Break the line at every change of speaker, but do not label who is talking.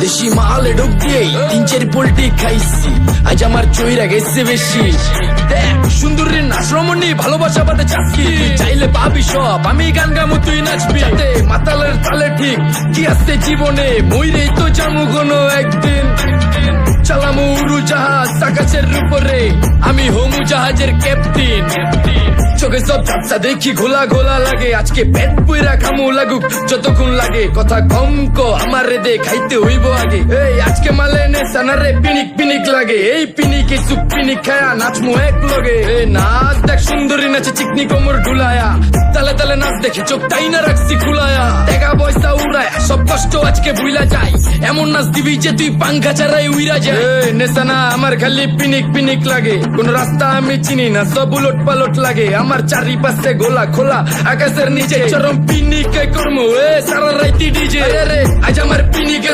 দেশি মালে ঢুক দিয়েই 3-4 পোল্টি খাইছি, আজ আমার চইরা গেছে বেশি। দেখ সুন্দরীর নাচ রমণী, ভালোবাসা বাদে চাচ্ছি, চাইলে পাবি সব, আমি গান গামু তুই নাচবি। মাতালের তালে ঠিক কি আছে জীবনে, মইরেই তো জামু কোনো একদিন। চালামু উড়োজাহাজ আকাশের উপরে, আমি হোমু জাহাজের ক্যাপ্টেন। চোখে সব ঝাপসা দেখি ঘোলা ঘোলা লাগে, আজকে পেট পুইরা খামু লাগুক যতক্ষণ লাগে। কথা কম কো আমার দে খাইতে হইব আগে, এই আজকে মালে নে সানারে পিনিক পিনিক লাগে। এই পিনিকে সুপ পিনিক খায়া নাচমু এক লগে। এই নাচ দেখ সুন্দরী নাচে চিকনি কোমর ঢুলায়া, তালে তালে নাচ দেখে চোখ তাই না রাখছি খুলায়া। টাকা পয়সা উড়ায় সব কষ্ট আজকে ভুলা যায়, এমন নাচ দিবি যে তুই পাঙ্খা ছাড়াই উইরা যায়। নেশানা আমার খালি পিনিক পিনিক লাগে, কোন রাস্তা আমি চিনি না, সব উলট পালট লাগে। আমার চারিপাশে গোলা খোলা আকাশের নিচে, চরম পিনিক কর্ম সারা রাইতি ডিজে। আজ আমার পিনিকে